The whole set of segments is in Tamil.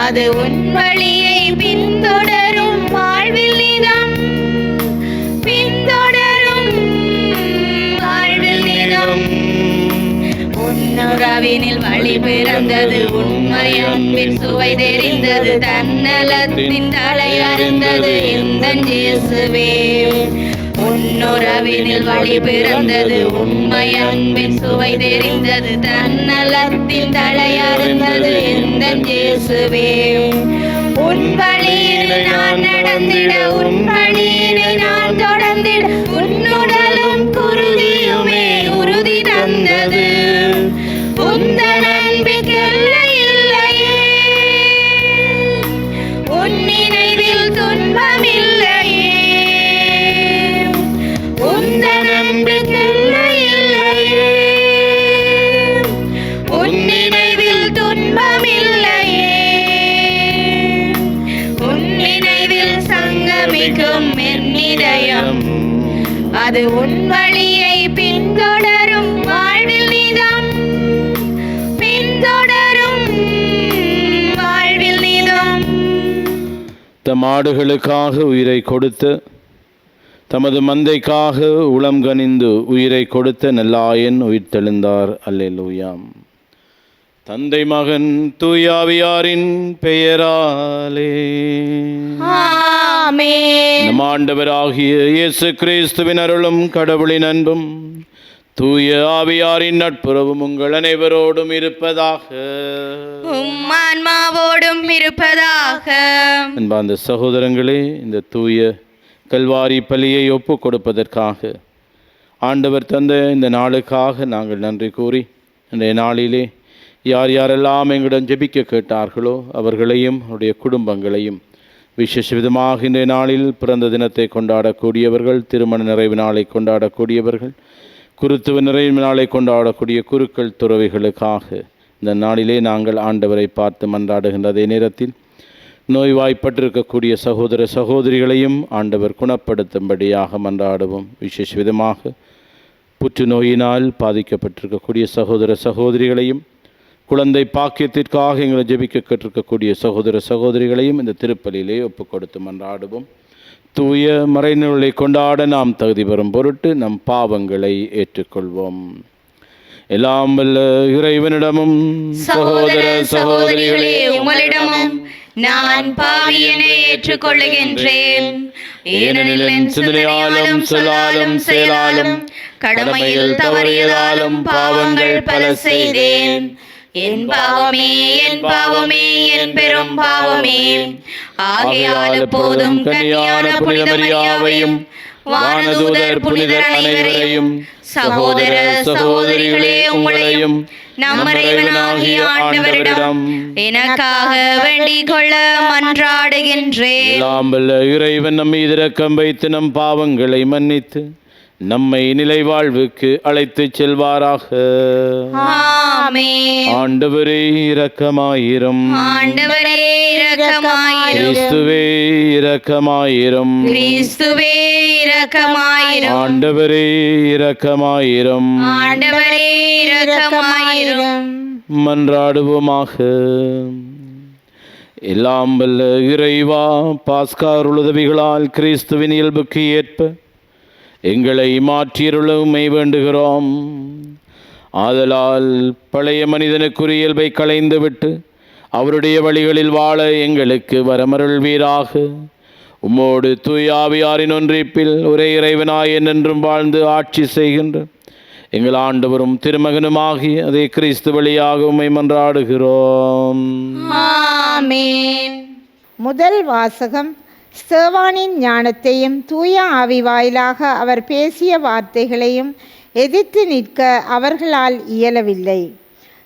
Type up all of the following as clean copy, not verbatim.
அது உன் வழியை பின்தொடரும் வாழ்வில் நிதம், பின்தொடரும் வாழ்வில் நிதம். உன்னுறவினில் வழி பிறந்தது, உண்மை அன்பின் சுவை தெரிந்தது, தன்னலத்தின் தலை அறுந்தது எந்தன் இயேசுவே. உன்னுறவினில் வழி பிறந்தது, உண்மை அன்பின் சுவை தெரிந்தது, தன்னலத்தின் தலை அறுந்தது எந்தன் இயேசுவே. உன் வழியினை நான் நடந்திட, உன் வழியினை நான் தொடர்ந்திட, உன்னுடலும் குருதியுமே உறுதி தந்தது. உந்தன் அன்பிற்கெல்லை இல்லையே, உன் நினைவில் துன்பமில்லையே. உந்தன் அன்பிற்கெல்லை இல்லையே, உன் நினைவில் துன்பமில்லையே. உன் நினைவில் சங்கமிக்கும் என் இதயம், அது உன் வழியை பின்தொடரும் வாழ்வில் நிதம், பின்தொடரும் வாழ்வில் நிதம். தம் ஆடுகளுக்காக உயிரை கொடுத்து, தமது மந்தைக்காக உளம் கனிந்து உயிரை கொடுத்த நல்லாயன் உயிர்த்தெழுந்தார். அல்லேலூயாம். தந்தை மகன் தூயாவியாரின் பெயராலே ஆமென். நம் ஆண்டவராகிய இயேசு கிறிஸ்துவின் அருளும் கடவுளின் அன்பும் தூய ஆவியாரின் நட்புறவும் உங்கள் அனைவரோடும் இருப்பதாக. உம் ஆன்மாவோடும் இருப்பதாக. அன்பார்ந்த சகோதரங்களே, இந்த தூய கல்வாரி பலியை ஒப்பு கொடுப்பதற்காக ஆண்டவர் தந்த இந்த நாளுக்காக நாங்கள் நன்றி கூறி, இன்றைய நாளிலே யார் யாரெல்லாம் எங்களிடம் ஜெபிக்க கேட்டார்களோ அவர்களையும் அவருடைய குடும்பங்களையும், விசேஷ விதமாக இன்றைய நாளில் பிறந்த தினத்தை கொண்டாடக்கூடியவர்கள், திருமண நிறைவு நாளை கொண்டாடக்கூடியவர்கள், குருத்துவ நிறைவு நாளை கொண்டாடக்கூடிய குருக்கள் துறவிகளுக்காக இந்த நாளிலே நாங்கள் ஆண்டவரை பார்த்து மன்றாடுகின்ற அதே நேரத்தில் நோய்வாய்ப்பட்டிருக்கக்கூடிய சகோதர சகோதரிகளையும் ஆண்டவர் குணப்படுத்தும்படியாக மன்றாடுவோம். விசேஷ விதமாக புற்றுநோயினால் பாதிக்கப்பட்டிருக்கக்கூடிய சகோதர சகோதரிகளையும், குழந்தை பாக்கியத்திற்காக எங்களை ஜெபிக்க கற்றிருக்கக்கூடிய சகோதர சகோதரிகளையும் இந்த திருப்பலியிலே ஒப்பு கொடுத்து மன்றாடுவோம். தூய மறைநூலை கொண்டாட நாம் தகுதி பெறும் பொருட்டு நம் பாவங்களை ஏற்றுக்கொள்வோம். எல்லாம் வல்ல இறைவனிடமும் சகோதர சகோதரிகளே உங்களிடமும் நான் பாவியனை ஏற்றுக்கொள்ளுகின்றேன். ஏனெனில் என் சிந்தனையாலும் சொல்லாலும் செயலாலும் கடமையில் தவறியதாலும் பாவங்கள் பல செய்தேன். என் பாவமே, என் பாவமே, என் பெரும் பாவமே. ஆகையால் எப்போதும் கன்னியான புனித மரியாவையும் வானதூதர் புனிதர் அனைவரையும், சகோதர சகோதரிகளே உங்களையும் நம் இறைவனாகிய ஆண்டவரிடம் எனக்காக வேண்டிக் கொள்ள மன்றாடுகின்றேன். எல்லாம் வல்ல இறைவன் நம் மீது இரக்கம் வைத்து நம் பாவங்களை மன்னித்து நம்மை நிலை வாழ்வுக்கு அழைத்துச் செல்வாராக. ஆமென். ஆண்டவரே இரக்கமாயிரும். ஆண்டவரே இரக்கமாயிரும். கிறிஸ்துவே இரக்கமாயிரும். கிறிஸ்துவே இரக்கமாயிரும். ஆண்டவரே இரக்கமாயிரும். ஆண்டவரே இரக்கமாயிரும். மன்றாடுவோமாக. எல்லாம் வல்ல இறைவா, பாஸ்கா உதவிகளால் கிறிஸ்துவின் இயல்புக்கு ஏற்ப எங்களை மாற்றியருளுமை வேண்டுகிறோம். ஆதலால் பழைய மனிதனுக்குரிய இயல்பை களைந்துவிட்டு அவருடைய வழிகளில் வாழ எங்களுக்கு வரமருள்வீராக. உம்மோடு தூயாவியாரின் ஒன்றிப்பில் ஒரே இறைவனாய் என்றென்றும் வாழ்ந்து ஆட்சி செய்கின்ற எங்கள் ஆண்டவரும் திருமகனுமாகி அதே கிறிஸ்து வழியாக உம்மை மன்றாடுகிறோம். ஆமென். முதல் வாசகம். ஸ்தேவானின் ஞானத்தையும் தூய ஆவி வாயிலாக அவர் பேசிய வார்த்தைகளையும் எதிர்த்து நிற்க அவர்களால் இயலவில்லை.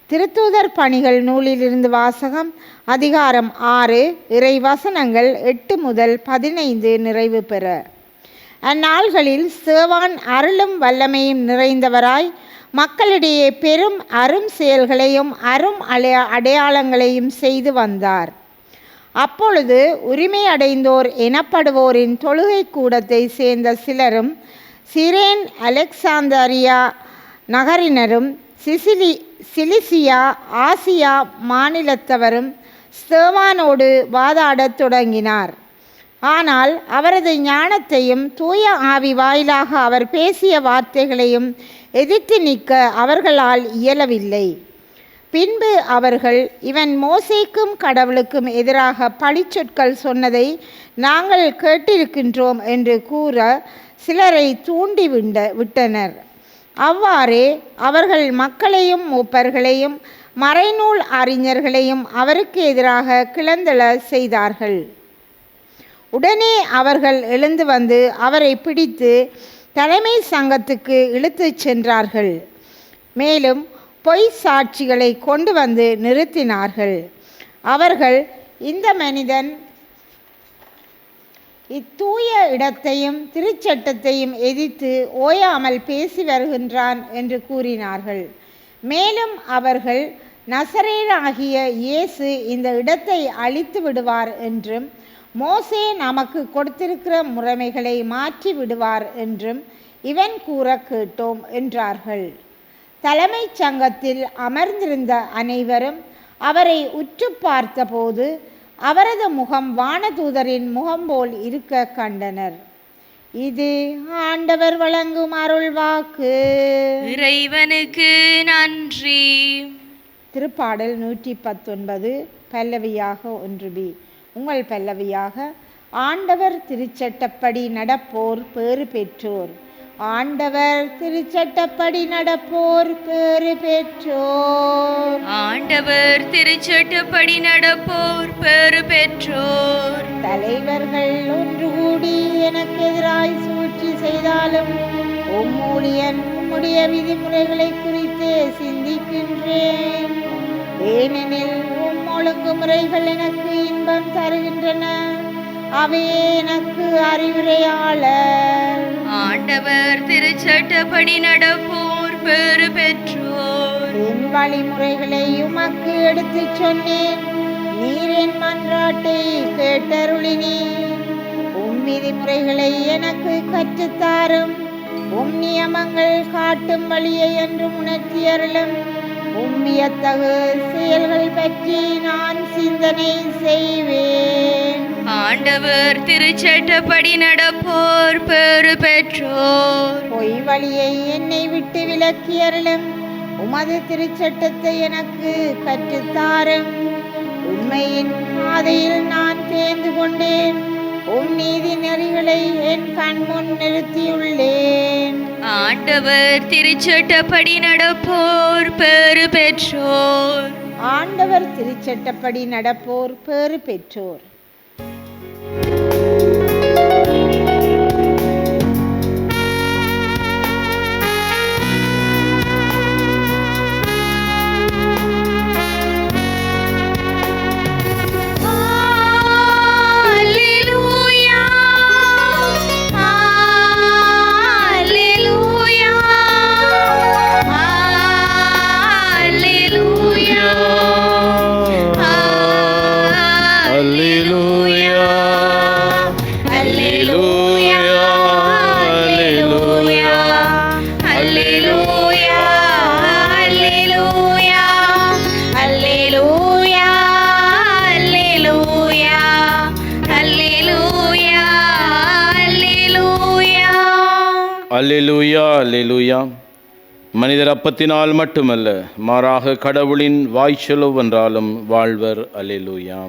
திருத்தூதர் பணிகள் நூலிலிருந்து வாசகம். அதிகாரம் 6, இறை வசனங்கள் 8 முதல் 15 நிறைவு பெற. அந்நாள்களில் ஸ்தேவான் அருளும் வல்லமையும் நிறைந்தவராய் மக்களிடையே பெரும் அரும் செயல்களையும் அரும் அடையாளங்களையும் செய்து வந்தார். அப்பொழுது உரிமை அடைந்தோர் எனப்படுவோரின் தொழுகை கூடத்தை சேர்ந்த சிலரும் சிரேன் அலெக்சாந்தரியா நகரினரும் சிலிசியா ஆசியா மாநிலத்தவரும் ஸ்தேவானோடு வாதாடத் தொடங்கினார். ஆனால் அவரது ஞானத்தையும் தூய ஆவி வாயிலாக அவர் பேசிய வார்த்தைகளையும் எதிர்த்து நிற்க அவர்களால் இயலவில்லை. பின்பு அவர்கள், இவன் மோசேக்கும் கடவுளுக்கும் எதிராக பழிச்சொற்கள் சொன்னதை நாங்கள் கேட்டிருக்கின்றோம் என்று கூற சிலரை தூண்டி விட்டனர். அவ்வாறே அவர்கள் மக்களையும் மூப்பர்களையும் மறைநூல் அறிஞர்களையும் அவருக்கு எதிராக கிளந்தெழ செய்தார்கள். உடனே அவர்கள் எழுந்து வந்து அவரை பிடித்து தலைமை சங்கத்துக்கு இழுத்துச் சென்றார்கள். மேலும் பொய் சாட்சிகளை கொண்டு வந்து நிறுத்தினார்கள். அவர்கள், இந்த மனிதன் இத்தூய இடத்தையும் திருச்சட்டத்தையும் எதிர்த்து ஓயாமல் பேசி வருகின்றான் என்று கூறினார்கள். மேலும் அவர்கள், நசரேயனாகிய இயேசு இந்த இடத்தை அழித்து விடுவார் என்றும் மோசே நமக்கு கொடுத்திருக்கிற முறைமைகளை மாற்றி விடுவார் என்றும் இவன் கூற கேட்டோம் என்றார்கள். தலைமைச் சங்கத்தில் அமர்ந்திருந்த அனைவரும் அவரை உற்று பார்த்தபோது அவரது முகம் வானதூதரின் முகம் போல் இருக்க கண்டனர். இது ஆண்டவர் வழங்கும் அருள்வாக்கு. இறைவனுக்கு நன்றி. திருப்பாடல் 119 பல்லவியாக 1b. உங்கள் பல்லவியாக, ஆண்டவர் திருச்சட்டப்படி நடப்போர் பேறு பெற்றோர். ஆண்டவர் திருச்சட்டப்படி நடப்போர் பேறு பெற்றோர். ஆண்டவர் திருச்சட்டப்படி நடப்போர் பேறு பெற்றோர். தலைவர்கள் ஒன்று கூடி எனக்கு எதிராய் சூழ்ச்சி செய்தாலும் ஊழியன் உம்முடைய விதிமுறைகளை குறித்தே சிந்திக்கின்றேன். ஏனெனில் ஒழுங்குமுறைகள் எனக்கு இன்பம் தருகின்றன, அவே எனக்கு அறிவுரையாளர். ஆண்டவர் திருச்சட்டப்படி நடப்போர் பேறு பெற்றோர். என் வழிமுறைகளை உமக்கு எடுத்துச் சொன்னேன், நீர் என் மன்றாட்டை கேட்டருளினீர். உம் விதிமுறைகளை எனக்கு கற்றுத்தாரும், உம் நியமங்கள் காட்டும் வழியை என்று உணர்த்தியருளும். உம்மியத்தகு செயல்கள் பற்றி நான் சிந்தனை செய்வேன். ஆண்டவர் திருச்சட்டப்படி நடப்போர் பேறு பெற்றோர். பொய் வழியை என்னை விட்டு விலக்கியருளும், உமது திருச்சட்டத்தை எனக்கு கற்றுத்தாரும். உண்மையின் பாதையில் நான் தேர்ந்து கொண்டேன், உம் நீதி நெறிகளை என் கண்முன் நிறுத்தியுள்ளேன். ஆண்டவர் திருச்சட்டப்படி நடப்போர் பேறு பெற்றோர். ஆண்டவர் திருச்சட்டப்படி நடப்போர் பேறு பெற்றோர். அல்லேலூயா, அல்லேலூயா. மனிதர் அப்பத்தினால் மட்டுமல்ல, மாறாக கடவுளின் வாய்ச்சொல் வென்றாலும் வாழ்வர். அல்லேலூயா.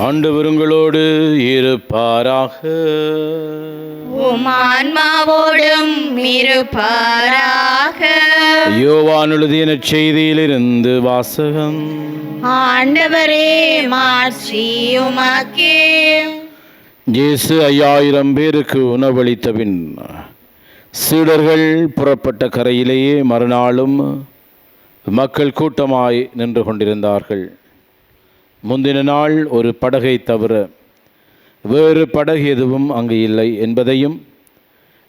ஆண்டவர் உங்களோடு இருப்பாராக. உம் ஆன்மாவோடும் இருப்பாராக. யோவான் எழுதிய நற்செய்தியிலிருந்து வாசகம். ஆண்டவரே, மாட்சி உமக்கே. இயேசு 5000 பேருக்கு உணவளித்த பின் சீடர்கள் புறப்பட்ட கரையிலேயே மறுநாளும் மக்கள் கூட்டமாய் நின்று கொண்டிருந்தார்கள். முந்தின நாள் ஒரு படகை தவிர வேறு படகு எதுவும் அங்கு இல்லை என்பதையும்,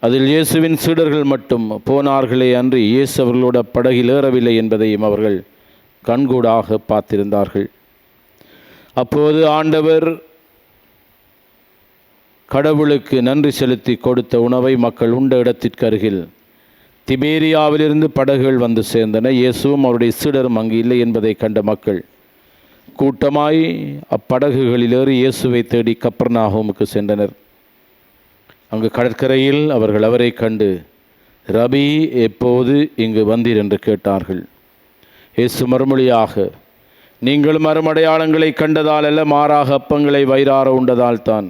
அதில் இயேசுவின் சீடர்கள் மட்டும் போனார்களே அன்றி இயேசு அவர்களோட படகில் ஏறவில்லை என்பதையும் அவர்கள் கண்கூடாக பார்த்திருந்தார்கள். அப்போது ஆண்டவர் கடவுளுக்கு நன்றி செலுத்தி கொடுத்த உணவை மக்கள் உண்ட இடத்திற்கு அருகில் திபேரியாவிலிருந்து படகுகள் வந்து சேர்ந்தன. இயேசுவும் அவருடைய சீடரும் அங்கு இல்லை என்பதை கண்ட மக்கள் கூட்டமாய் அப்படகுகளில் ஏறி இயேசுவை தேடி கப்பர்நாகூமுக்கு சென்றனர். அங்கு கடற்கரையில் அவர்கள் அவரை கண்டு, ரபி, எப்போது இங்கு வந்தீர் என்று கேட்டார்கள். இயேசு மறுமொழியாக, நீங்கள் மறுமடையாளங்களை கண்டதால் அல்ல, மாறாக அப்பங்களை வயிறார உண்டதால் தான்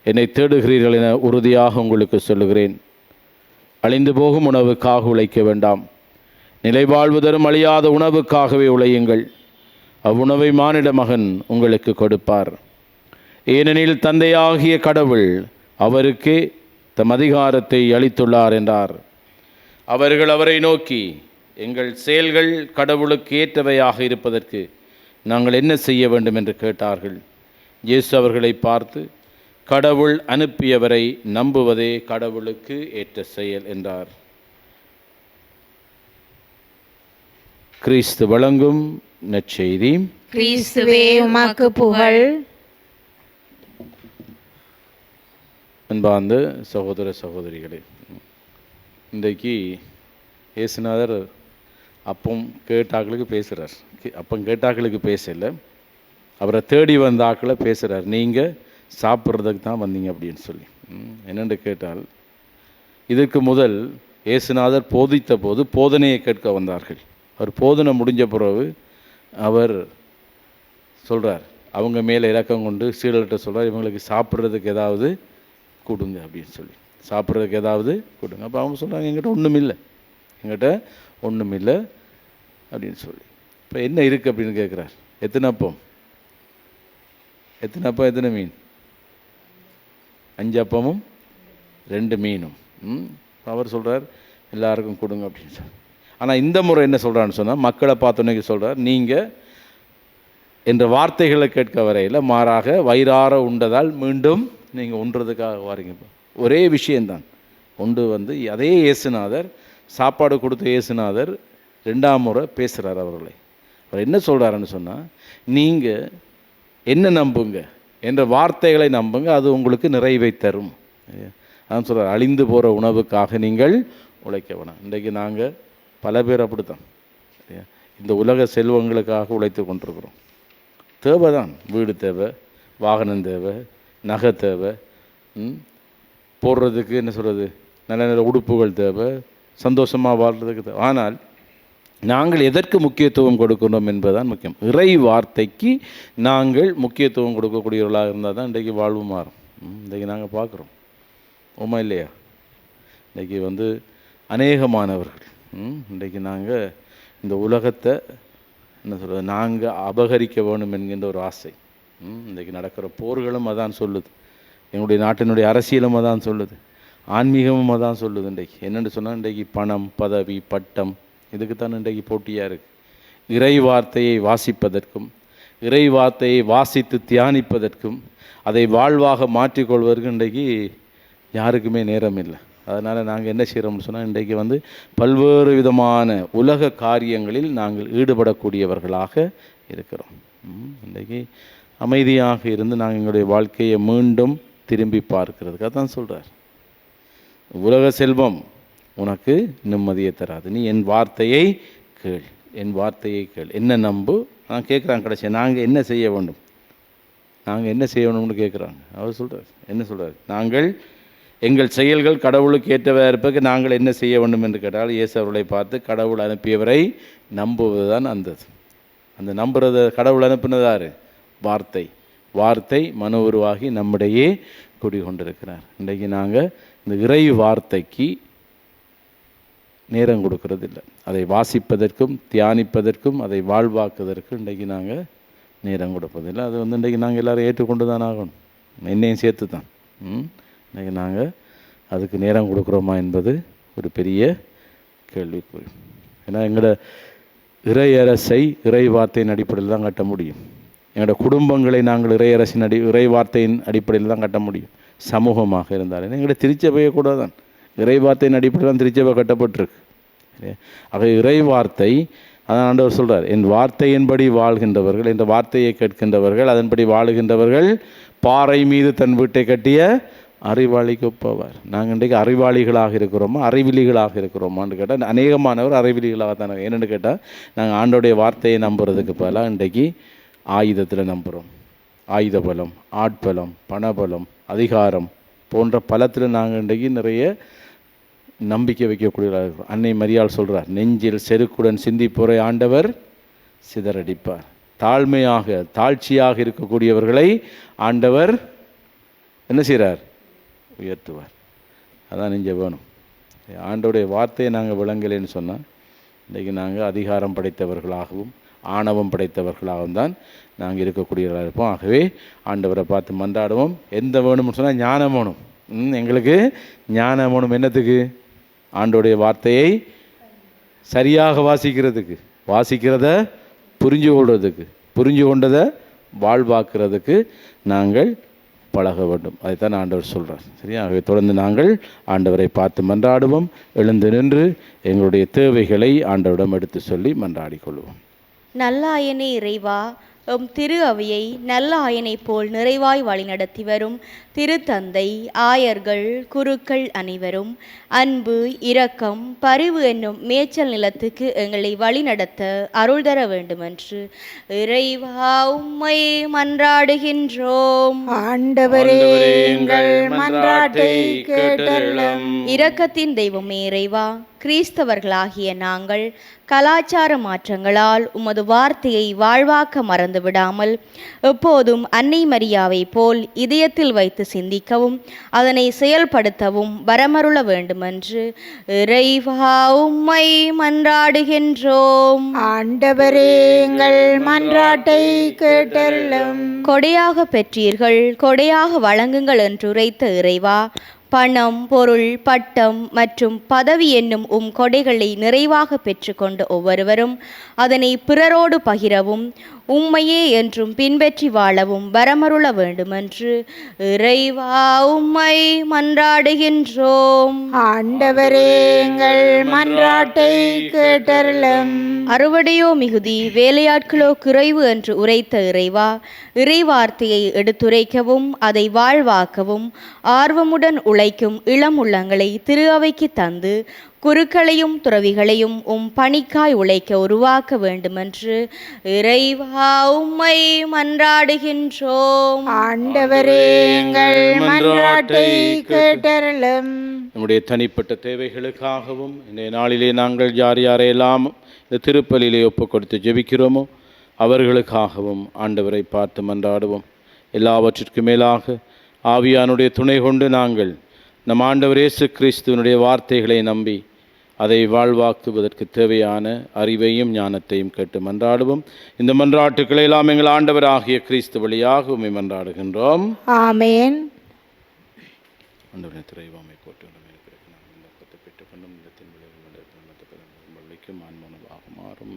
என்னை தேடுகிறீர்கள் என உறுதியாக உங்களுக்கு சொல்லுகிறேன். அழிந்து போகும் உணவுக்காக உழைக்க வேண்டாம், நிலைவாழ்வு தரும் அழியாத உணவுக்காகவே உழையுங்கள். அவ்வுணவை மானிட மகன் உங்களுக்கு கொடுப்பார். ஏனெனில் தந்தையாகிய கடவுள் அவருக்கே தம் அதிகாரத்தை அளித்துள்ளார் என்றார். அவர்கள் அவரை நோக்கி, எங்கள் செயல்கள் கடவுளுக்கு ஏற்றவையாக இருப்பதற்கு நாங்கள் என்ன செய்ய வேண்டும் என்று கேட்டார்கள். இயேசு அவர்களை பார்த்து, கடவுள் அனுப்பியவரை நம்புவதே கடவுளுக்கு ஏற்ற செயல் என்றார். கிறிஸ்து வழங்கும் நற்செய்தி. கிறிஸ்துவே உமக்கு புகழ். அன்பார்ந்த சகோதர சகோதரிகளே, இன்றைக்கு இயேசுநாதர் அப்பம் கேட்டாக்களுக்கு பேசுகிறார். அப்பம் கேட்டாக்களுக்கு பேசலை, அவரை தேடி வந்த ஆக்களை பேசுகிறார். நீங்கள் சாப்பிட்றதுக்கு தான் வந்தீங்க அப்படின்னு சொல்லி. என்னென்று கேட்டால், இதற்கு முதல் இயேசுநாதர் போதித்த போது போதனையை கேட்க வந்தார்கள். அவர் போதனை முடிஞ்ச பிறகு அவர் சொல்கிறார், அவங்க மேலே இறக்கம் கொண்டு சீடர்கிட்ட சொல்கிறார், இவங்களுக்கு சாப்பிட்றதுக்கு ஏதாவது கொடுங்க அப்படின்னு சொல்லி, சாப்பிட்றதுக்கு ஏதாவது கொடுங்க. அப்போ அவங்க சொல்கிறாங்க, எங்கிட்ட ஒன்றும் இல்லை, எங்கிட்ட ஒன்றும் இல்லை அப்படின்னு சொல்லி. இப்போ என்ன இருக்குது அப்படின்னு கேட்குறார். எத்தனை அப்பம், எத்தனை மீன்? 5 அப்பமும் 2 மீனும். அவர் சொல்கிறார், எல்லாருக்கும் கொடுங்க அப்படின்னு சொல்லி. ஆனால் இந்த முறை என்ன சொல்கிறான்னு சொன்னால், மக்களை பார்த்தோன்னே சொல்கிறார், நீங்கள் என்ற வார்த்தைகளை கேட்க வரையில், மாறாக வயிறார உண்டதால் மீண்டும் நீங்கள் உண்றதுக்காக வாரீங்க. ஒரே விஷயந்தான். ஒன்று அதே இயேசுநாதர், சாப்பாடு கொடுத்த இயேசுநாதர் 2ஆம் முறை பேசுகிறார் அவர்களை. அவர் என்ன சொல்கிறாருன்னு சொன்னால், நீங்கள் என்ன நம்புங்க என்ற வார்த்தைகளை நம்புங்க, அது உங்களுக்கு நிறைவை தரும். அதான் சொல்கிறார், அழிந்து போகிற உணவுக்காக நீங்கள் உழைக்க வேணாம். இன்றைக்கு நாங்கள் பல பேர் அப்படித்தான் இந்த உலக செல்வங்களுக்காக உழைத்து கொண்டிருக்கிறோம். தேவை தான், வீடு தேவை, வாகனம் தேவை, நகை தேவை, போடுறதுக்கு என்ன சொல்கிறது, நல்ல நல்ல உடுப்புகள் தேவை, சந்தோஷமாக வாழ்கிறதுக்கு தேவை. ஆனால் நாங்கள் எதற்கு முக்கியத்துவம் கொடுக்கணும் என்பதுதான் முக்கியம். இறை வார்த்தைக்கு நாங்கள் முக்கியத்துவம் கொடுக்கக்கூடியவர்களாக இருந்தால் தான் இன்றைக்கு வாழ்வு மாறும். இன்றைக்கி நாங்கள் பார்க்குறோம், உண்மை இல்லையா? இன்றைக்கி அநேகமானவர்கள் இன்றைக்கி நாங்கள் இந்த உலகத்தை என்ன சொல்கிறது, நாங்கள் அபகரிக்க வேணும் என்கின்ற ஒரு ஆசை. இன்றைக்கி நடக்கிற போர்களும் அதான் சொல்லுது, எங்களுடைய நாட்டினுடைய அரசியலும் அதான் சொல்லுது, ஆன்மீகமும் அதான் சொல்லுது. இன்றைக்கு என்னென்னு சொன்னால், இன்றைக்கு பணம், பதவி, பட்டம், இதுக்குத்தான் இன்றைக்கு போட்டியாக இருக்குது. இறை வார்த்தையை வாசிப்பதற்கும், இறை வார்த்தையை வாசித்து தியானிப்பதற்கும், அதை வாழ்வாக மாற்றிக்கொள்வதற்கு இன்றைக்கு யாருக்குமே நேரம் இல்லை. அதனால் நாங்கள் என்ன செய்கிறோம்னு சொன்னால், இன்றைக்கு பல்வேறு விதமான உலக காரியங்களில் நாங்கள் ஈடுபடக்கூடியவர்களாக இருக்கிறோம். இன்றைக்கு அமைதியாக இருந்து நாங்கள் எங்களுடைய வாழ்க்கையை மீண்டும் திரும்பி பார்க்கிறதுக்காக தான் சொல்கிறார், உலக செல்வம் உனக்கு நிம்மதியை தராது, நீ என் வார்த்தையை கேள், என் வார்த்தையை கேள், என்ன நம்பு. நான் கேட்குறாங்க கடைசி, நாங்கள் என்ன செய்ய வேண்டும், நாங்கள் என்ன செய்யணும்னு கேட்குறாங்க. அவர் சொல்கிறார், என்ன சொல்கிறார், நாங்கள் எங்கள் செயல்கள் கடவுளுக்கு ஏற்றதாக இருப்பதற்கு நாங்கள் என்ன செய்ய வேண்டும் என்று கேட்டால், இயேசு அவர்களை பார்த்து, கடவுள் அனுப்பியவரை நம்புவது தான் அந்த நம்புறத. கடவுள் அனுப்பினதாரு வார்த்தை, வார்த்தை மனு உருவாகி நம்மிடையே குடிகொண்டிருக்கிறார். இன்றைக்கு நாங்கள் இந்த இறை வார்த்தைக்கு நேரம் கொடுக்கறது இல்லை. அதை வாசிப்பதற்கும் தியானிப்பதற்கும் அதை வாழ்வாக்குவதற்கும் இன்றைக்கு நாங்கள் நேரம் கொடுப்பதில்லை. அது இன்றைக்கு நாங்கள் எல்லோரும் ஏற்றுக்கொண்டு தான் ஆகணும், என்னையும் சேர்த்து தான். இன்றைக்கி நாங்கள் அதுக்கு நேரம் கொடுக்குறோமா என்பது ஒரு பெரிய கேள்விக்குறி. ஏன்னா எங்களோட இறையரசை இறை வார்த்தையின் அடிப்படையில் தான் கட்ட முடியும். எங்களோட குடும்பங்களை நாங்கள் இறை வார்த்தையின் அடிப்படையில் தான் கட்ட முடியும். சமூகமாக இருந்தாலும் எங்களோட திருச்சபையை கூட தான் இறைவார்த்தையின் அடிப்படையில் தான் திருச்சபை கட்டப்பட்டிருக்கு. ஆக இறைவார்த்தை, அதான் ஆண்டவர் சொல்கிறார், என் வார்த்தையின்படி வாழ்கின்றவர்கள், என்ற வார்த்தையை கேட்கின்றவர்கள், அதன்படி வாழுகின்றவர்கள் பாறை மீது தன் வீட்டை கட்டிய அறிவாளிக்கு ஒப்பவர். நாங்கள் இன்றைக்கு அறிவாளிகளாக இருக்கிறோமா, அறிவிலிகளாக இருக்கிறோமான்னு கேட்டால் அநேகமானவர் அறிவிலிகளாக தானே. என்னென்னு கேட்டால் நாங்கள் ஆண்டோடைய வார்த்தையை நம்புறதுக்கு பதிலாக இன்றைக்கு ஆயுதத்தில் நம்புகிறோம். ஆயுத பலம், ஆட்பலம், பணபலம், அதிகாரம் போன்ற பலத்தில் நாங்கள் இன்றைக்கு நிறைய நம்பிக்கை வைக்கக்கூடியவர்களாக இருக்கிறோம். அன்னை மரியாள் சொல்கிறார், நெஞ்சில் செருக்குடன் சிந்திப்போரை ஆண்டவர் சிதறடிப்பார். தாழ்மையாக தாழ்ச்சியாக இருக்கக்கூடியவர்களை ஆண்டவர் என்ன செய்கிறார்? உயர்த்துவார். அதான் நெஞ்ச வேணும். ஆண்டோடைய வார்த்தையை நாங்கள் விளங்கலைன்னு சொன்னால் இன்றைக்கு நாங்கள் அதிகாரம் படைத்தவர்களாகவும் ஆணவம் படைத்தவர்களாகவும் தான் நாங்கள் இருக்கக்கூடியவர்களாக இருப்போம். ஆகவே ஆண்டவரை பார்த்து மன்றாடுவோம். எந்த வேணும்னு சொன்னால் ஞானம் வேணும். எங்களுக்கு ஞானம் வேணும். என்னத்துக்கு? ஆண்டோடைய வார்த்தையை சரியாக வாசிக்கிறத புரிஞ்சு கொள்வதுக்கு, புரிஞ்சு கொண்டதை வாழ்வாக்குறதுக்கு நாங்கள் பழக வேண்டும். அதைத்தான் ஆண்டவர் சொல்கிறார். சரியா? ஆகவே தொடர்ந்து நாங்கள் ஆண்டவரை பார்த்து மன்றாடுவோம். எழுந்து நின்று எங்களுடைய தேவைகளை ஆண்டவரிடம் எடுத்து சொல்லி மன்றாடிக்கொள்வோம். நல்ல ஆயனே இறைவா, எம் திரு அவையை நல்ல ஆயனை போல் நிறைவாய் வழிநடத்தி வரும் திருத்தந்தை, ஆயர்கள், குருக்கள் அனைவரும் அன்பு, இரக்கம், பரிவு என்னும் மேய்ச்சல் நிலத்துக்கு எங்களை வழிநடத்த அருள் தர வேண்டுமென்று இறைவா உம்மை மன்றாடுகின்றோம். ஆண்டவரே, எங்கள் மன்றாட்டை கேட்டருளும். இரக்கத்தின் தெய்வமே இறைவா, கிறிஸ்தவர்களாகிய நாங்கள் கலாச்சார மாற்றங்களால் உமது வார்த்தையை வாழ்வாக்க மறந்து விடாமல் எப்போதும் அன்னை மரியாவை போல் இதயத்தில் வைத்து சிந்திக்கவும் அதனை செயல்படுத்தவும் வரமருள வேண்டுமென்று இறைவா உம்மை மன்றாடுகின்றோம். ஆண்டவரே, எங்கள் மன்றாட்டை கேட்டருளும். கொடையாக பெற்றீர்கள், கொடையாக வழங்குங்கள் என்று உரைத்த இறைவா, பணம், பொருள், பட்டம் மற்றும் பதவி என்னும் கொடைகளை நிறைவாக பெற்றுக்கொண்ட ஒவ்வொருவரும் அதனை பிறரோடு பகிரவும் உம்மையே என்றும் பின்பற்றி வாழவும் வரமருள வேண்டுமென்று இறைவா உம்மை மன்றாடுகின்றோம். ஆண்டவரே, எங்கள் மன்றாட்டை கேட்டருளும். அறுவடையோ மிகுதி, வேலையாட்களோ குறைவு என்று உரைத்த இறைவா, இறைவார்த்தையை எடுத்துரைக்கவும் அதை வாழ்வாக்கவும் ஆர்வமுடன் உழைக்கும் இளம் உள்ளங்களை திரு அவைக்கு தந்து குருக்களையும் துறவிகளையும் பணிக்காய் உழைக்க உருவாக்க வேண்டுமென்று இறைவா உம்மை மன்றாடுகின்றோம். ஆண்டவரே, எங்கள் மன்றாட்டை கேட்டருளும். நம்முடைய தனிப்பட்ட தேவைகளுக்காகவும் இந்த நாளிலே நாங்கள் யார் யாரையெல்லாம் இந்த திருப்பலியிலே ஒப்பு கொடுத்து ஜெபிக்கிறோமோ அவர்களுக்காகவும் ஆண்டவரை பார்த்து மன்றாடுவோம். எல்லாவற்றிற்கும் மேலாக ஆவியானுடைய துணை கொண்டு நாங்கள் நம் ஆண்டவர் இயேசு கிறிஸ்துவனுடைய வார்த்தைகளை நம்பி அதை வாழ்வாக்குவதற்கு தேவையான அறிவையும் ஞானத்தையும் கேட்டு மன்றாடுவோம். இந்த மன்றாட்டுக்களை எல்லாம் எங்கள் ஆண்டவர் ஆகிய கிறிஸ்து வழியாக உம்மை மன்றாடுகின்றோம். ஆமென். ஆண்டவரே, திரைவாமை போட்டு பெற்றுக்கொண்டும் இந்த மான்மனவாக மாறும்.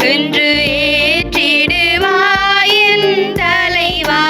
என்று ஏற்றிடுவாயின் தலைவா.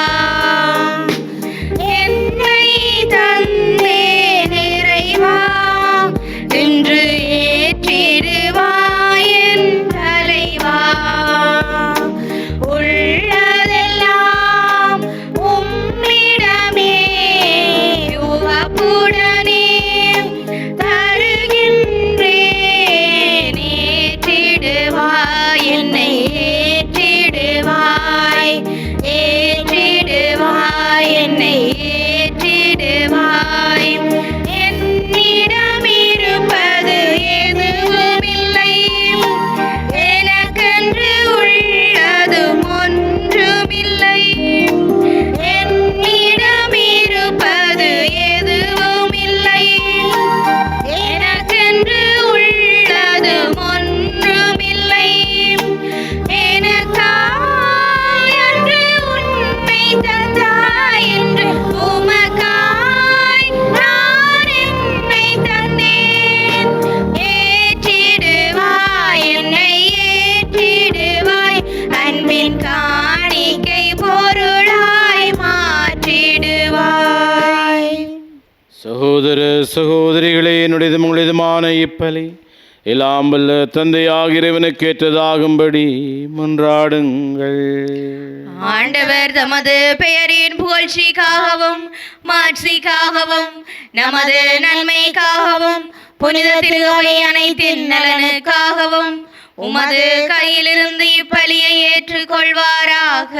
சகோதர சகோதரிகளே, என்னுடையதும் உங்களுடையதுமான இப்பலி எல்லாம் வல்ல தந்தையாக இறைவனுக்கு ஏற்றதாகும்படி மன்றாடுங்கள். ஆண்டவர் தமது பெயரின் புகழ்ச்சிக்காகவும் மாட்சிக்காகவும் நமது நன்மைக்காகவும் புனித திருவை அனைத்தின் நலனுக்காகவும் உமது கையிலிருந்து இப்பலியை ஏற்றுக்கொள்வாராக.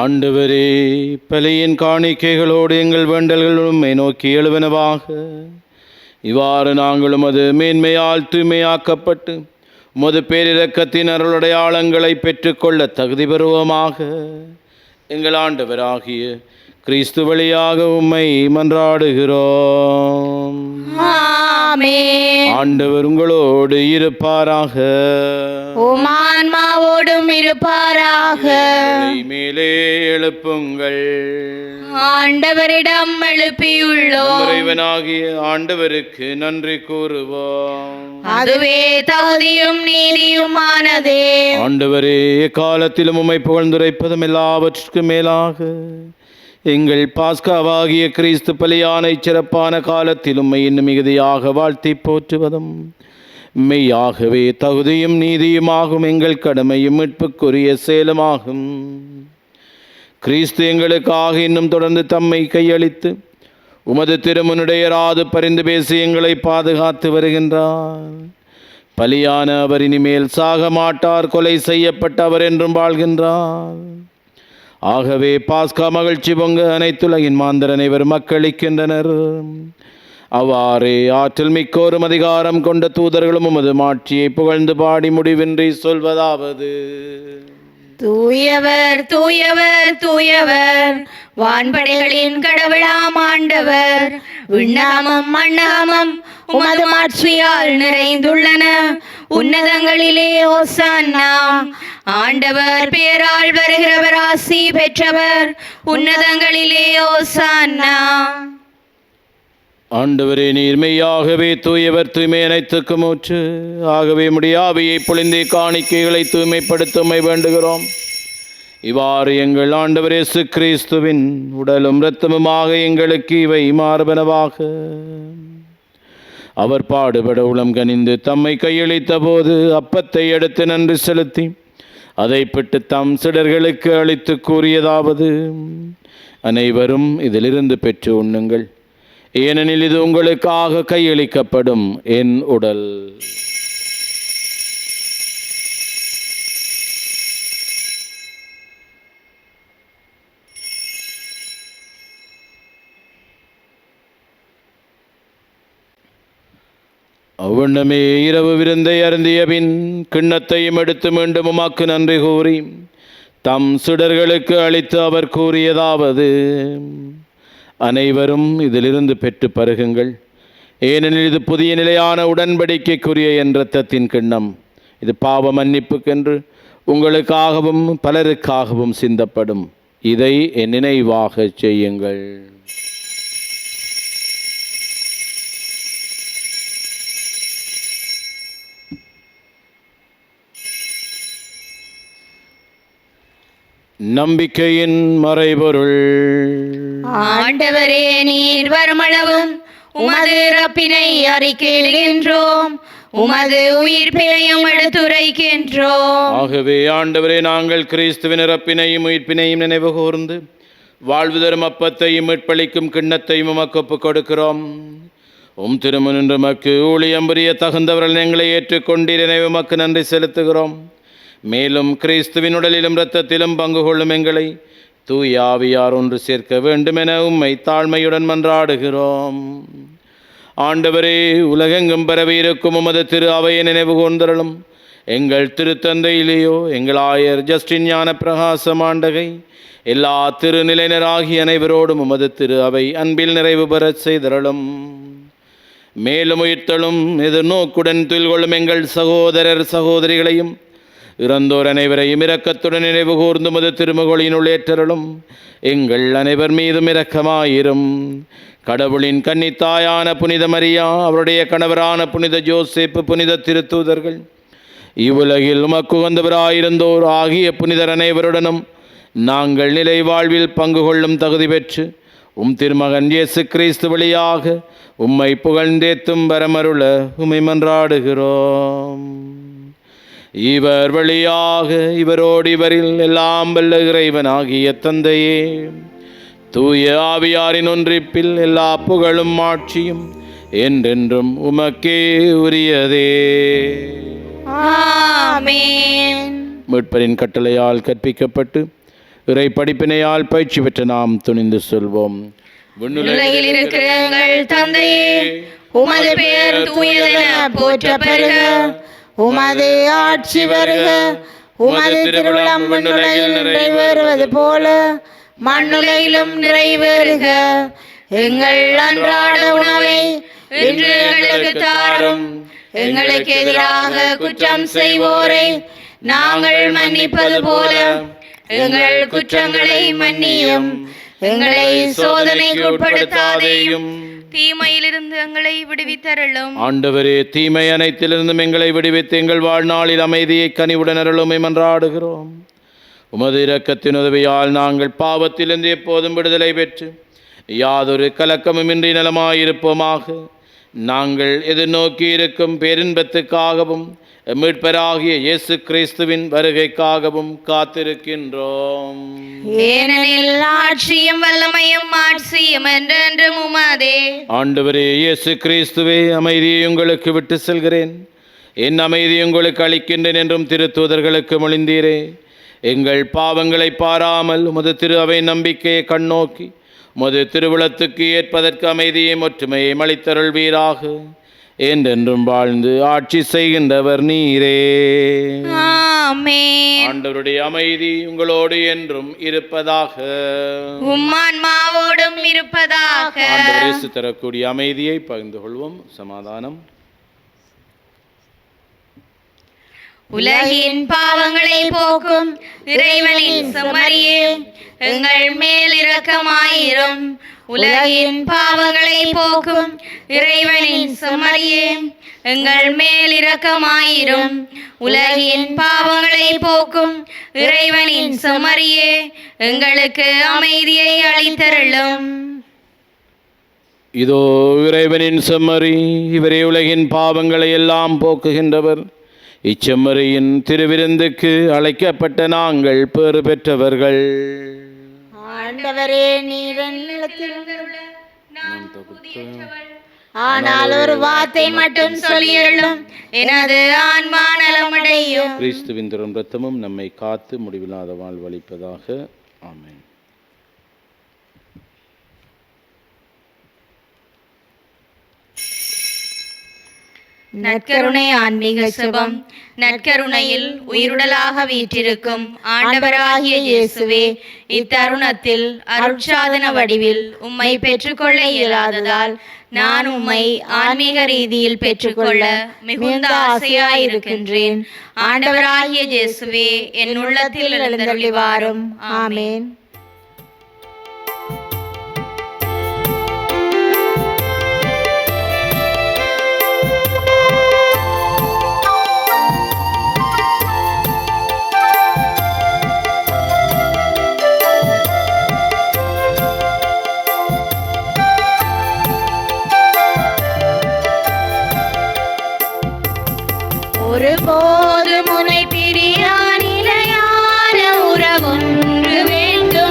ஆண்டவரே, பலியின் காணிக்கைகளோடு எங்கள் வேண்டல்கள் உம்மை நோக்கி எழுவனவாக. இவ்வாறு நாங்களும் அது மேன்மையால் தூய்மையாக்கப்பட்டு உமது பேரிரக்கத்தின் அருளடையாளங்களை பெற்றுக்கொள்ள தகுதி பெறுவோமாக. எங்கள் ஆண்டவராகிய கிறிஸ்து வழியாக உம்மை மன்றாடுகிறோம். ஆமென். ஆண்டவர் உங்களோடு இருப்பாராக. உம் ஆன்மாவோடும் இருப்பாராக. உங்களை மேலே எழுப்புங்கள். ஆண்டவரிடம் எழுப்பியுள்ளோம். இறைவனாகிய ஆண்டவருக்கு நன்றி கூறுவோம். அதுவே தகுதியும் நீதியுமானதே. ஆண்டவரே, காலத்திலும் உம்மை புகழ்ந்துரைப்பதும் எல்லாவற்றுக்கும் மேலாக எங்கள் பாஸ்காவாகிய கிறிஸ்து பலியானை சிறப்பான காலத்தில் உம்மை இன்னும் மிகுதியாக வாழ்த்தி போற்றுவதும் மெய்யாகவே தகுதியும் நீதியுமாகும் எங்கள் கடமையும் மீட்புக்குரிய செயலுமாகும். கிறிஸ்து எங்களுக்காக இன்னும் தொடர்ந்து தம்மை கையளித்து உமது திருமுன்னுடையராது பரிந்து பேசி எங்களை பாதுகாத்து வருகின்றார். பலியான அவர் இனிமேல் சாக மாட்டார், கொலை செய்யப்பட்டவர் என்றும் வாழ்கின்றார். ஆகவே பாஸ்கா மகிழ்ச்சி பொங்க அனைத்துலகின் மாந்தர் அனைவரும் மக்களிக்கின்றனர். அவ்வாறே ஆற்றல் மிக்கோரும் அதிகாரம் கொண்ட தூதர்களும் உமது மாட்சியை புகழ்ந்து பாடி முடிவின்றி சொல்வதாவது: தூயவர் தூயவர் தூயவர், வான்படைகளின் கடவுளாம் ஆண்டவர். விண்ணகமும் மண்ணகமும் உமது மாட்சியால் நிறைந்துள்ளன. உன்னதங்களிலே ஓசன்னா. ஆண்டவர் பேரால் வருகிறவர் ஆசி பெற்றவர். உன்னதங்களிலே ஓசன்னா. ஆண்டவரே, நீர் மெய்யாகவே தூயவர், தூய்மை அனைத்துக்கும் ஊற்று. ஆகவே முடியாவையை பொழிந்தே காணிக்கைகளை தூய்மைப்படுத்துமை வேண்டுகிறோம். இவ்வாறு எங்கள் ஆண்டவர் இயேசு கிறிஸ்துவின் உடலும் இரத்தமுமாக எங்களுக்கு இவை மார்பனவாக. அவர் பாடுபட உளம் கனிந்து தம்மை கையளித்த போது அப்பத்தை எடுத்து நன்றி செலுத்தி அதை பிட்டு தம் சிடர்களுக்கு அளித்து கூறியதாவது: அனைவரும் இதிலிருந்து பெற்று உண்ணுங்கள், ஏனெனில் இது உங்களுக்காக கையளிக்கப்படும் என் உடல். அவ்வண்ணமே இரவு விருந்தை அருந்திய பின் கிண்ணத்தையும் எடுத்து மீண்டும் உமக்கு நன்றி கூறி தம் சுடர்களுக்கு அளித்து அவர் கூறியதாவது: அனைவரும் இதிலிருந்து பெற்று பருகுங்கள், ஏனெனில் இது புதிய நிலையான உடன்படிக்கைக்குரிய என் இரத்தத்தின் கிண்ணம். இது பாவ மன்னிப்புக்கென்று உங்களுக்காகவும் பலருக்காகவும் சிந்தப்படும். இதை என் நினைவாக செய்யுங்கள். நம்பிக்கையின் மறைபொருள். ஆண்டவரே, நீர் வருமளவும் உமது இறப்பினை அறிக்கையிடுகின்றோம், உமது உயிர்ப்பினையும் எடுத்துரைக்கின்றோம். ஆகவே ஆண்டவரே, நாங்கள் கிறிஸ்துவின் இறப்பினையும் உயிர்ப்பினையும் நினைவு கூர்ந்து வாழ்வு தரும் அப்பத்தையும் மீட்பளிக்கும் கிண்ணத்தையும் உமக்கு ஒப்புக் கொடுக்கிறோம். உம் திருமுனின்று உமக்கு ஊழியம் புரிய தகுந்தவர்கள் எங்களை ஏற்றுக்கொண்டீர். எனவே உமக்கு நன்றி செலுத்துகிறோம். மேலும் கிறிஸ்துவின் உடலிலும் இரத்தத்திலும் பங்கு கொள்ளும் எங்களை தூய ஆவியார் ஒன்று சேர்க்க வேண்டுமென உம்மை தாழ்மையுடன் மன்றாடுகிறோம். ஆண்டவரே, உலகெங்கும் பரவி இருக்கும் உமது திரு அவையை நினைவு கூர்ந்தருளும். எங்கள் திருத்தந்தையிலேயோ எங்கள் ஆயர் ஜஸ்டின் ஞான பிரகாசம் ஆண்டகை எல்லா திருநிலையினராகிய அனைவரோடும் உமது திரு அவை அன்பில் நிறைவு பெறச் செய்தருளும். மேலும் உயிர்த்தலும் எதிர்நோக்குடன் துயில் கொள்ளும் எங்கள் சகோதரர் சகோதரிகளையும் இறந்தோர் அனைவரையும் இரக்கத்துடன் நினைவு கூர்ந்து உமது திருமகளினுள் ஏற்றருளும். எங்கள் அனைவர் மீதும் இரக்கமாயிரும். கடவுளின் கன்னித்தாயான புனித மரியா, அவருடைய கணவரான புனித ஜோசேப்பு, புனித திருத்தூதர்கள், இவ்வுலகில் உமக்கு உகந்தவராயிருந்தோர் ஆகிய புனிதர் அனைவருடனும் நாங்கள் நிலை வாழ்வில் பங்கு கொள்ளும் தகுதி பெற்று திருமகன் இயேசு கிறிஸ்து வழியாக உம்மை புகழ்ந்தேத்தும் வரமருள உம்மை மன்றாடுகிறோம். இவர் வழியாக இவரோடு இவரில் எல்லாம் வல்ல இறைவனாகிய தந்தையே, தூய ஆவியாரின் ஒன்றிப்பில் எல்லா புகழும் ஆட்சியும் என்றென்றும் உமக்கே உரியதே. ஆமென். மீட்பரின் கட்டளையால் கற்பிக்கப்பட்டு இறை படிப்பினையால் பயிற்சி பெற்ற நாம் துணிந்து சொல்வோம். விண்ணுலகில் இருக்கிற எங்கள் தந்தையே, உமது பெயர் தூயதென போற்றப் பெறுக. உமது ஆட்சி வருக. உமது திருவிழம் விண்ணுலகில் நிறைவேறுவது போல மண்ணுலகிலும் நிறைவேறுக. எங்கள் அன்றாட உணவை இன்று எங்களுக்கு தாரும். எங்களுக்கு எதிராக குற்றம் செய்வோரை நாங்கள் மன்னிப்பது போல எங்கள் குற்றங்களை மன்னியும். எங்களை சோதனைக்கு உட்படுத்தாதேயும், தீமையிலிருந்து எங்களை விடுவித்தருளும். ஆண்டவரே, தீமை அனைத்திலிருந்தும் எங்களை விடுவித்து எங்கள் வாழ்நாளில் அமைதியை கனிவுடன் அருளுமை மன்றாடுகிறோம். உமது இரக்கத்தின் உதவியால் நாங்கள் பாவத்திலிருந்து எப்போதும் விடுதலை பெற்று யாதொரு கலக்கமுமின்றி நலமாயிருப்போமாக. நாங்கள் எதிர்நோக்கி இருக்கும் பேரின்பத்துக்காகவும் மீட்பராகிய இயேசு கிறிஸ்துவின் வருகைக்காகவும் காத்திருக்கின்றோம். ஏனெனில் ஆட்சியும் வல்லமையும் மாட்சியும் என்றென்றும் உமதே. ஆண்டவரே இயேசு கிறிஸ்துவே, அமைதியை உங்களுக்கு விட்டு செல்கிறேன், என் அமைதியை உங்களுக்கு அளிக்கின்றேன் என்றும் திருத்தூதர்களுக்கு மொழிந்தீரே. எங்கள் பாவங்களை பாராமல் உமது திரு அவை நம்பிக்கையை கண்ணோக்கி உமது திருவுளத்துக்கு ஏற்பதற்கு அமைதியை ஒற்றுமையை அளித்தருள்வீராக. என்றென்றும் வாழ்ந்து ஆட்சி செய்கின்றவர் நீரே. ஆமென். ஆண்டவருடைய அமைதி உங்களோடு என்றும் இருப்பதாக. உம்மான்மாவோடும் இருப்பதாக. ஆண்டவர் இயேசு தரக்கூடிய அமைதியை பகிர்ந்து கொள்வோம். சமாதானம். உலகின் பாவங்களை போக்கும் இறைவனின் செம்மறியே, எங்கள் மேல் இரக்கமாயிரும். உலகின் பாவங்களை போக்கும் இறைவனின் செம்மறியே, எங்கள் மேல் இரக்கமாயிரும். உலகின் பாவங்களை போக்கும் இறைவனின் செம்மறியே, எங்களுக்கு அமைதியை அளித்தருளும். இதோ இறைவனின் செம்மறி, இவரே உலகின் பாவங்களை எல்லாம் போக்குகின்றவர். இச்செம்மறியின் திருவிருந்துக்கு அழைக்கப்பட்ட நாங்கள் பேறு பெற்றவர்கள். ஆண்டவரே, நீர் ஆனால் ஒரு வார்த்தை மட்டும் சொல்லியருளும், எனது ஆன்மா நலமடையும். கிறிஸ்துவின் திரும் இரத்தமும் நம்மை காத்து முடிவில்லாத வாழ்வளிப்பதாக. ஆமென். நற்கருணை ஆன்மீக செபம். நற்கருணையில் உயிருடலாக வீற்றிருக்கும் ஆண்டவராகிய இயேசுவே, இத்தருணத்தில் அருட்சாதன வடிவில் உம்மை பெற்றுக்கொள்ள இயலாததால் நான் உம்மை ஆன்மீக ரீதியில் பெற்றுக்கொள்ள மிகுந்த ஆசையாயிருக்கின்றேன். ஆண்டவராகிய இயேசுவே, என் உள்ளத்தில் எழுந்தருளி வாரும். ஆமென். ஒருபோது முனை பிரியா நிலையான உறவொன்று வேண்டும்.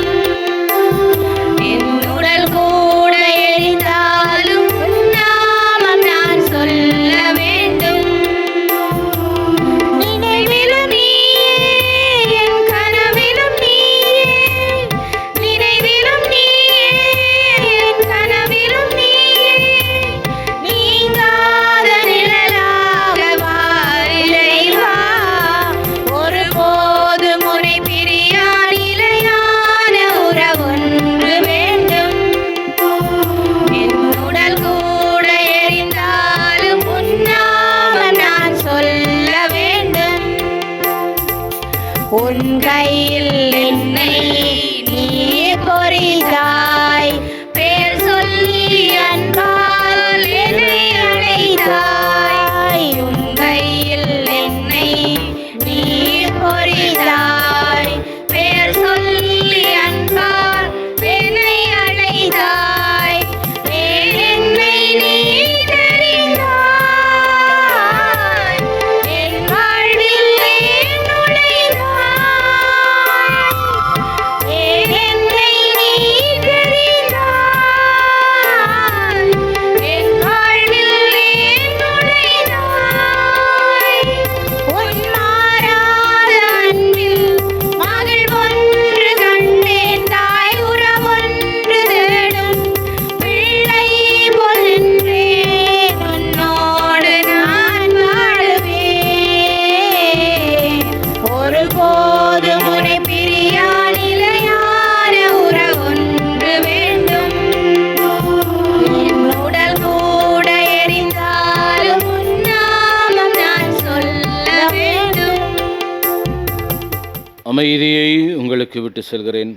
அமைதியை உங்களுக்கு விட்டு செல்கிறேன்.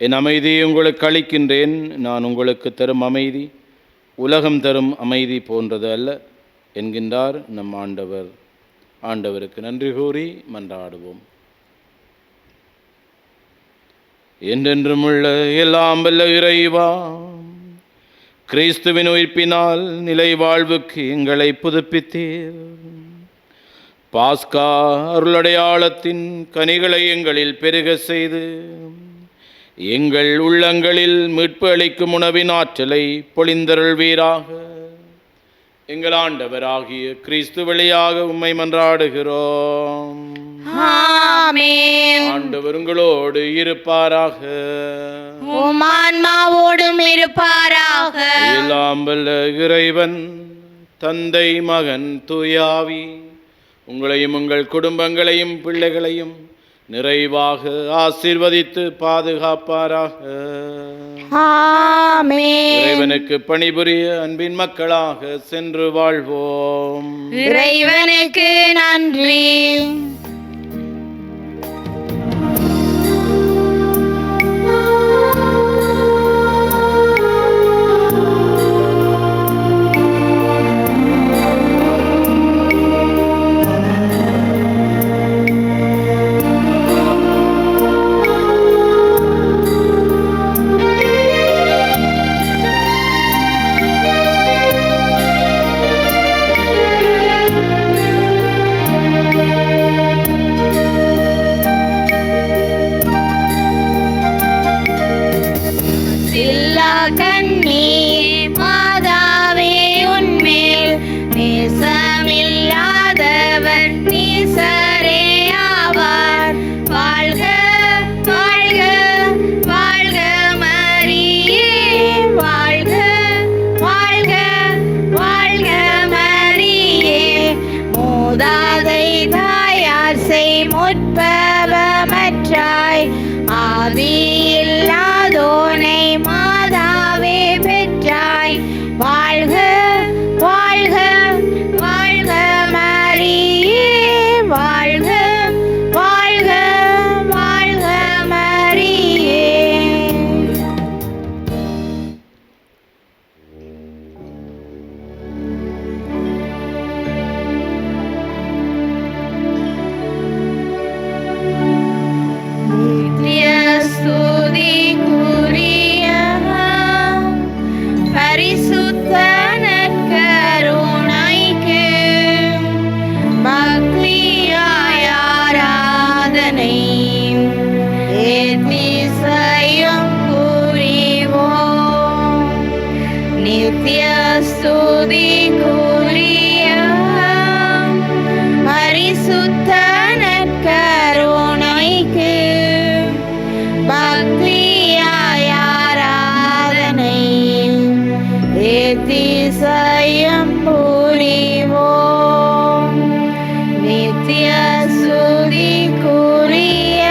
என் அமைதியை உங்களுக்கு அளிக்கின்றேன். நான் உங்களுக்கு தரும் அமைதி உலகம் தரும் அமைதி போன்றது அல்ல என்கின்றார் நம் ஆண்டவர். ஆண்டவருக்கு நன்றி கூறி மன்றாடுவோம். என்றென்றும் உள்ள எல்லாம் வல்ல இறைவா, கிறிஸ்துவின் உயிர்ப்பினால் நிலை வாழ்வுக்கு எங்களை புதுப்பித்தீர். பாஸ்கா அருளடையாளத்தின் கனிகளை எங்களில் பெருக செய்து எங்கள் உள்ளங்களில் மீட்பு அளிக்கும் உணவின் ஆற்றலை பொழிந்தருள்வீராக. எங்கள் ஆண்டவராகிய கிறிஸ்து வழியாக உம்மை மன்றாடுகிறோம். ஆமென். ஆண்டவர் உங்களோடு இருப்பாராக. உம் ஆன்மாவோடும் இருப்பாராக. எல்லாம் வல்ல இறைவன் தந்தை மகன் தூயாவி உங்களையும் உங்கள் குடும்பங்களையும் பிள்ளைகளையும் நிறைவாக ஆசீர்வதித்து பாதுகாப்பாராக. ஆமென். இறைவனுக்கு பணிபுரிய அன்பின் மக்களாக சென்று வாழ்வோம். இறைவனுக்கு நன்றி. ஆதியில்லாதோனை மாதாவே பெற்றாய். வாழ்க வாழ்க வாழ்க மரியே. வாழ்க வாழ்க வாழ்க மரியே. ஸ்துதிக்குரிய பரிசுத்த நற்கருணைக்கு பக்தியாய் ஆராதனை ஏத்திசையும் புரிவோம். நித்ய ஸ்துதிக்குரிய பரிசுத்த நற்கருணைக்கு பக்தியாய் ஆராதனை ஏத்திசையும் புரிவோம். நித்ய ஸ்துதிக்குரிய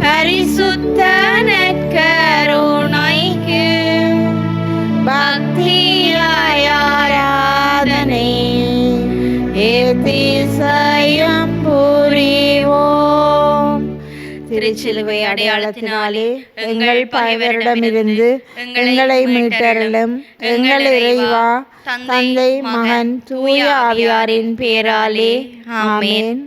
பரிசுத்த நற்கருணைக்கு பக்தியாய் ஆராதனை ஏத்திசையும் புரிவோம். திருச்சிலுவை அடையாளத்தினாலே எங்கள் பகைவரிடமிருந்து எங்களை மீட்டருளும். எங்கள் இறைவா, தந்தை மகன் தூய ஆவியாரின் பேராலே ஆமென்.